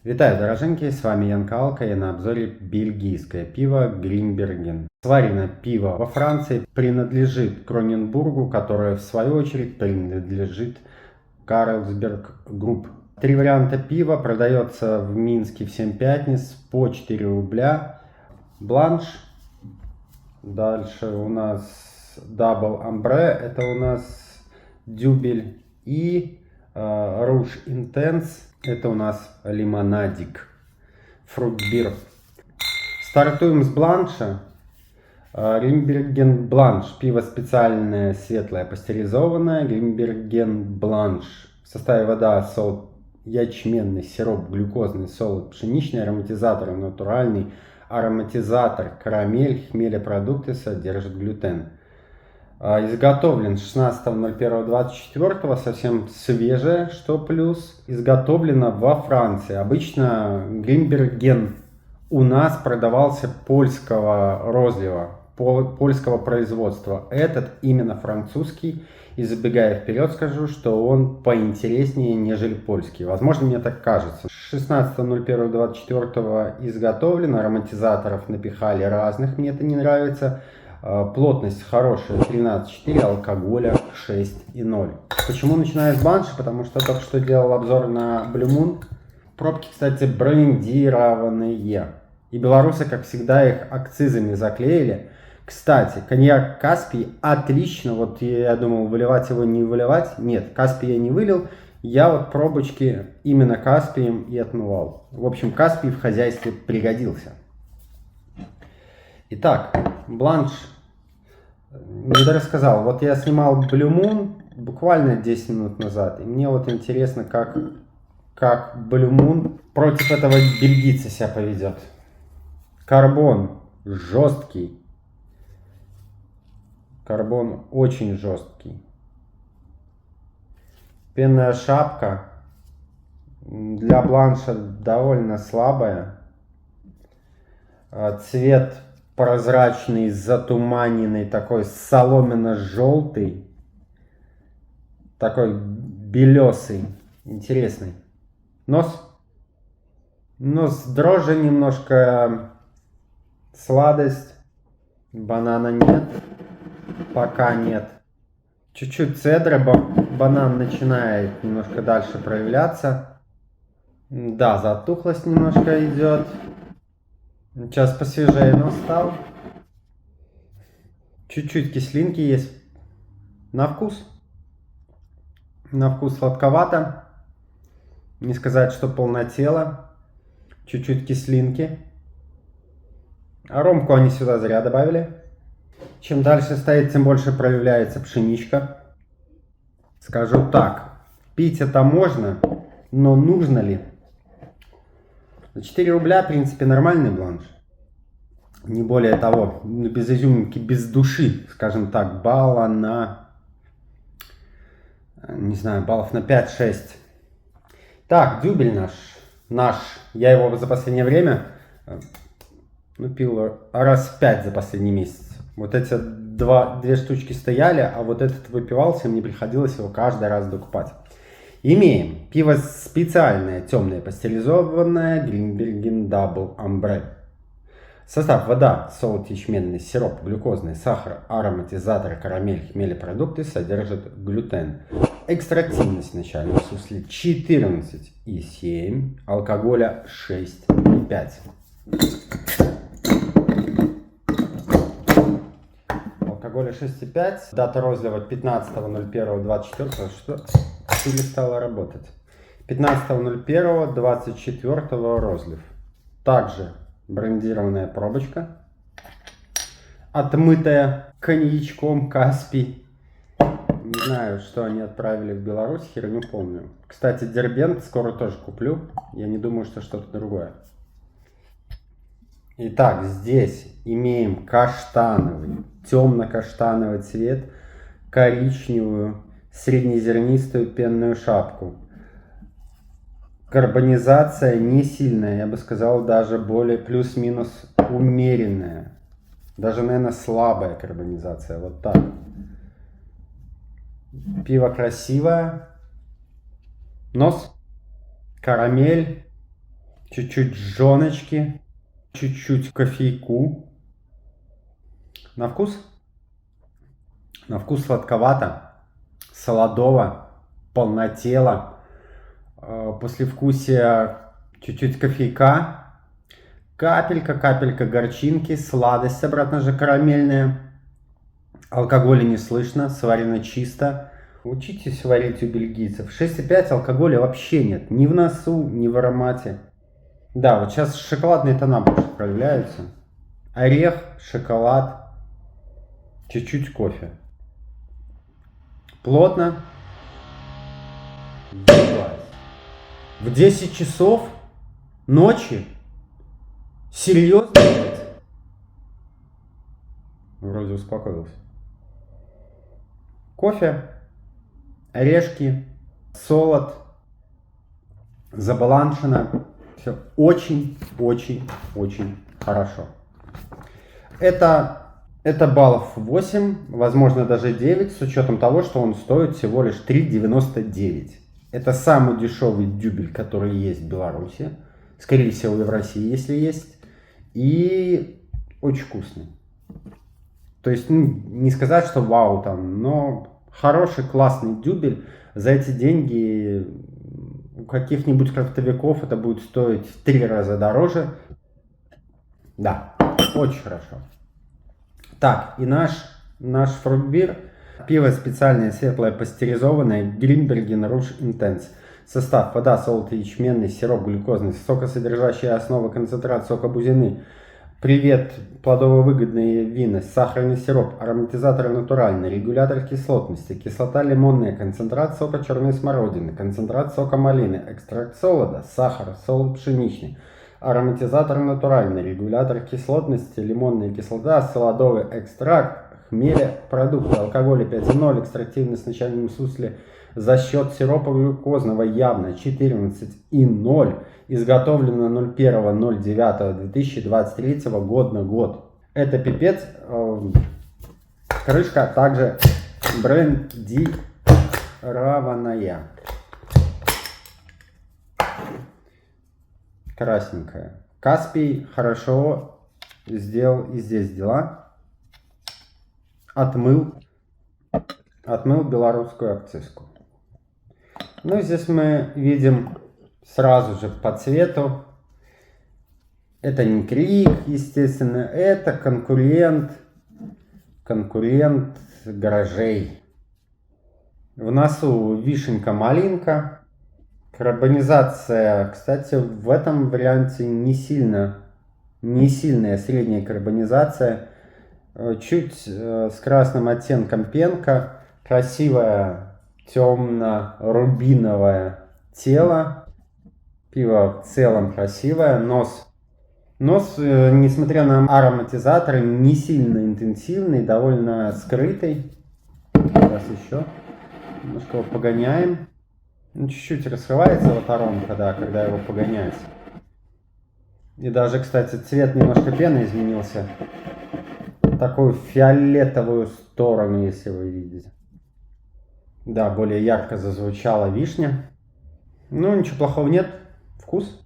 Витаю, дороженькие, с вами Ян Калка, и на обзоре бельгийское пиво Гринберген. Сварено пиво во Франции, принадлежит Кроненбургу, которое в свою очередь принадлежит Карлсберг Групп. Три варианта пива, продается в Минске в 7 пятниц по 4 рубля. Бланш, дальше у нас Дабл Амбре, это у нас дюбель, и Руж Интенс, это у нас лимонадик, фрутбир. Стартуем с бланша. Гринберген Бланш, пиво специальное, светлое, пастеризованное. Гринберген Бланш. В составе вода, солод, ячменный сироп, глюкозный солод, пшеничный ароматизатор, натуральный ароматизатор, карамель, хмелепродукты, содержит глютен. Изготовлен 16.01.24, совсем свежее, что плюс. Изготовлено во Франции. Обычно Гринберген у нас продавался польского розлива, польского производства. Этот именно французский. И забегая вперед, скажу, что он поинтереснее, нежели польский. Возможно, мне так кажется. 16.01.24 изготовлен. Ароматизаторов напихали разных, мне это не нравится. Плотность хорошая, 13,4, алкоголя 6,0. Почему начинаю с бланша? Потому что только что делал обзор на Blue Moon. Пробки, кстати, брендированные. И белорусы, как всегда, их акцизами заклеили. Кстати, коньяк Каспий отлично. Вот я думал, выливать его, не выливать. Нет, Каспий я не вылил. Я вот пробочки именно Каспием и отмывал. В общем, Каспий в хозяйстве пригодился. Итак, бланш. Не рассказал. Вот я снимал Blue Moon буквально 10 минут назад. И мне вот интересно, как Blue Moon против этого бельгийца себя поведет. Карбон жесткий. Карбон очень жесткий. Пенная шапка для бланша довольно слабая. Цвет прозрачный, затуманенный, такой соломенно-желтый, такой белесый, интересный. Нос дрожжи немножко, сладость, банана нет, пока нет. Чуть-чуть цедра, банан начинает немножко дальше проявляться. Да, затухлость немножко идет. Сейчас посвежее нос стал. Чуть-чуть кислинки есть. На вкус. На вкус сладковато. Не сказать, что полнотело. Чуть-чуть кислинки. Аромку они сюда зря добавили. Чем дальше стоит, тем больше проявляется пшеничка. Скажу так. Пить это можно, но нужно ли? За 4 рубля, в принципе, нормальный бланш. Не более того, без изюминки, без души, скажем так, балла на, не знаю, баллов на 5-6. Так, дюбель наш, я его за последнее время, пил раз в 5 за последний месяц. Вот эти две штучки стояли, а вот этот выпивался, и мне приходилось его каждый раз докупать. Имеем пиво специальное, темное, пастеризованное, Гринберген Дабл Амбре. Состав: вода, солод, ячменный сироп, глюкозный сахар, ароматизатор, карамель, хмелепродукты, содержит глютен. Экстрактивность в начальном сусле 14,7, алкоголя 6,5. Алкоголя 6,5, дата розлива 15.01.24, что перестало работать. 15.01.24 розлив. Также брендированная пробочка, отмытая коньячком Каспий. Не знаю, что они отправили в Беларусь, херню помню. Кстати, Дербент скоро тоже куплю. Я не думаю, что что-то другое. Итак, здесь имеем каштановый, темно-каштановый цвет, коричневую, среднезернистую пенную шапку. Карбонизация не сильная, я бы сказал, даже более плюс-минус умеренная. Даже, наверное, слабая карбонизация, вот так. Пиво красивое. Нос, карамель, чуть-чуть жжёночки, чуть-чуть кофейку. На вкус? На вкус сладковато, солодово, полнотело. Послевкусие чуть-чуть кофейка, капелька горчинки, сладость обратно же карамельная. Алкоголя не слышно, сварено чисто. Учитесь варить у бельгийцев. 6,5 алкоголя вообще нет. Ни в носу, ни в аромате. Да, вот сейчас шоколадные тона больше проявляются. Орех, шоколад, чуть-чуть кофе. Плотно. В 10 часов ночи? Серьезно? Вроде успокоился. Кофе, орешки, солод, забаланшено. Все очень хорошо. Это баллов 8, возможно даже 9, с учетом того, что он стоит всего лишь 3,99. Это самый дешевый дюбель, который есть в Беларуси. Скорее всего, и в России, если есть. И очень вкусный. То есть, не сказать, что вау там, но хороший, классный дюбель. За эти деньги у каких-нибудь крафтовиков это будет стоить в 3 раза дороже. Да, очень хорошо. Так, и наш фрутбир. Пиво специальное, светлое, пастеризованное, Grimbergen Rouge Intense. Состав: вода, солод, ячменный, сироп глюкозный, сокосодержащая основа, концентрат сока бузины. Привет, плодово-выгодные вина, сахарный сироп, ароматизатор натуральный, регулятор кислотности, кислота лимонная, концентрат сока черной смородины, концентрат сока малины, экстракт солода, сахар, солод пшеничный, ароматизатор натуральный, регулятор кислотности, лимонная кислота, солодовый экстракт, хмеля, продукты, алкоголя 5,0, экстрактивность в начальном сусле за счет сиропа глюкозного явно 14,0, изготовлено 01.09.2023 год на год. Это пипец. Крышка также брендированная. Красненькая. Каспий хорошо сделал и здесь дела. Отмыл белорусскую акцизку. Ну, здесь мы видим сразу же по цвету. Это не Крик, естественно, это конкурент гаражей. В носу вишенка-малинка. Карбонизация, кстати, в этом варианте не сильная средняя карбонизация. Чуть с красным оттенком пенка. Красивое темно-рубиновое тело. Пиво в целом красивое. Нос, несмотря на ароматизаторы, не сильно интенсивный, довольно скрытый. Сейчас еще немножко его погоняем. Чуть-чуть раскрывается вот аромка, да, когда его погоняется. И даже, кстати, цвет немножко пены изменился. Такую фиолетовую сторону, если вы видите. Да, более ярко зазвучала вишня. Ну, ничего плохого нет. Вкус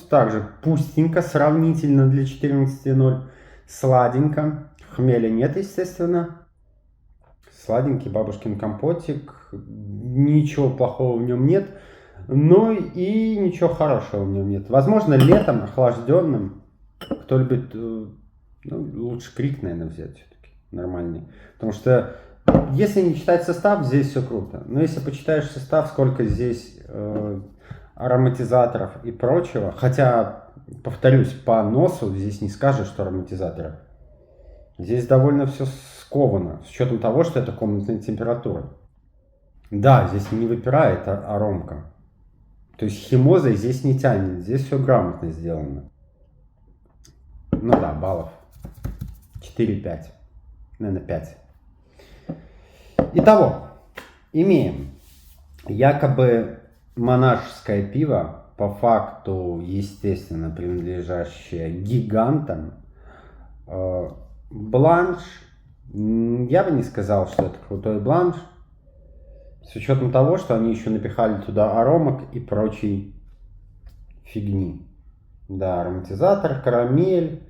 также пустенько, сравнительно для 14,0. Сладенько. Хмеля нет, естественно. Сладенький бабушкин компотик. Ничего плохого в нем нет. Но и ничего хорошего в нем нет. Возможно, летом, охлажденным, кто любит, лучше Крик, наверное, взять все-таки. Нормальный. Потому что, если не читать состав, здесь все круто. Но если почитаешь состав, сколько здесь ароматизаторов и прочего. Хотя, повторюсь, по носу здесь не скажешь, что ароматизаторы. Здесь довольно все сковано, с учетом того, что это комнатная температура. Да, здесь не выпирает аромка. То есть химозой здесь не тянет, здесь все грамотно сделано. Ну да, баллов 4-5, наверное 5. Итого, имеем якобы монашеское пиво, по факту, естественно, принадлежащее гигантам. Бланш, я бы не сказал, что это крутой бланш, с учетом того, что они еще напихали туда аромок и прочий фигни. Да, ароматизатор, карамель.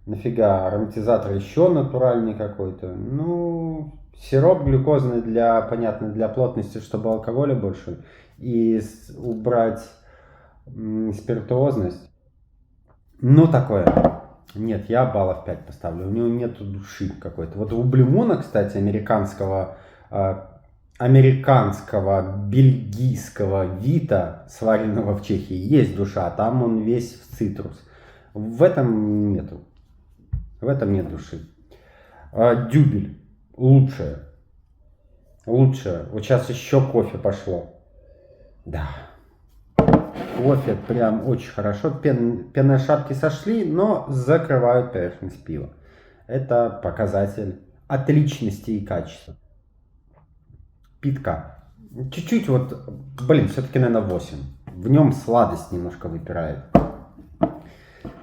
Нафига ароматизатор еще натуральный какой-то. Ну, сироп глюкозный для, понятно, для плотности, чтобы алкоголя больше. И убрать спиртуозность. Ну, такое. Нет, я баллов 5 поставлю. У него нету души какой-то. Вот у Blue Moon, кстати, американского, бельгийского Вита, сваренного в Чехии, есть душа. Там он весь в цитрус. В этом нету. В этом нет души. Дюбель. Лучшее. Лучшее. Вот сейчас еще кофе пошло. Да. Кофе прям очень хорошо. Пенные шапки сошли, но закрывают поверхность пива. Это показатель отличности и качества. Питка. Чуть-чуть вот, блин, все-таки, наверное, 8. В нем сладость немножко выпирает.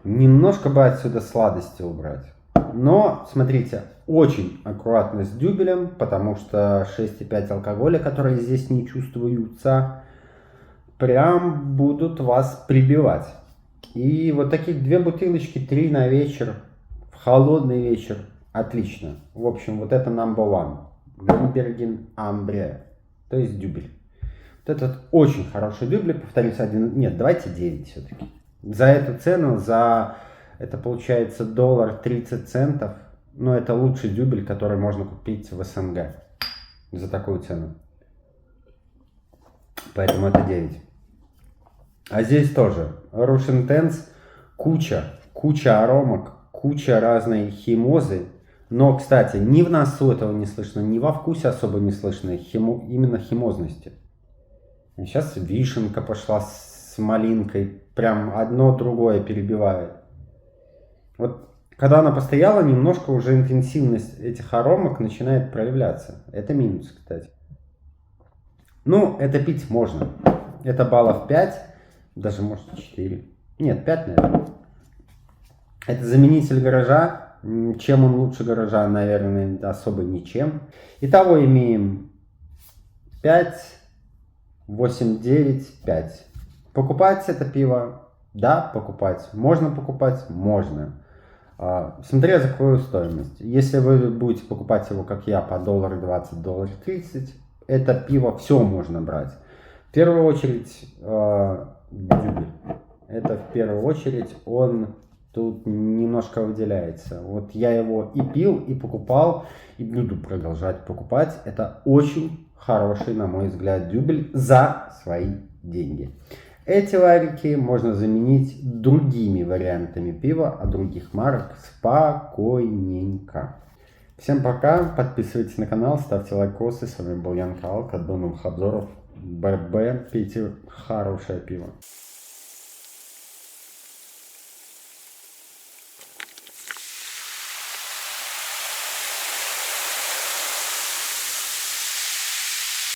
Немножко бы отсюда сладости убрать. Но, смотрите, очень аккуратно с дюбелем, потому что 6,5 алкоголя, которые здесь не чувствуются, прям будут вас прибивать. И вот таких 2 бутылочки, 3 на вечер, в холодный вечер, отлично. В общем, вот это number one. Глинберген Амбре, то есть дюбель. Вот этот очень хороший дюбель, повторюсь, нет, давайте 9 все-таки. За эту цену, это получается $1.30, но это лучший дюбель, который можно купить в СНГ за такую цену. Поэтому это 9. А здесь тоже Russian Tense, куча аромок, куча разной химозы. Но, кстати, ни в носу этого не слышно, ни во вкусе особо не слышно, именно химозности. Сейчас вишенка пошла с малинкой, прям одно другое перебивает. Вот когда она постояла, немножко уже интенсивность этих аромок начинает проявляться. Это минус, кстати. Ну, это пить можно. Это баллов 5, даже может 4. Нет, 5, наверное. Это заменитель гаража. Чем он лучше гаража, наверное, особо ничем. Итого имеем 5, 8, 9, 5. Покупать это пиво? Да, покупать. Можно покупать? Можно. Смотря за какую стоимость. Если вы будете покупать его, как я, по $1.20, $1.30, это пиво все можно брать. В первую очередь, дюбель. Это в первую очередь он тут немножко выделяется. Вот я его и пил, и покупал, и буду продолжать покупать. Это очень хороший, на мой взгляд, дюбель за свои деньги. Эти ларики можно заменить другими вариантами пива от других марок спокойненько. Всем пока, подписывайтесь на канал, ставьте лайкосы. С вами был Ян Калка, до новых обзоров. ББ, пейте хорошее пиво.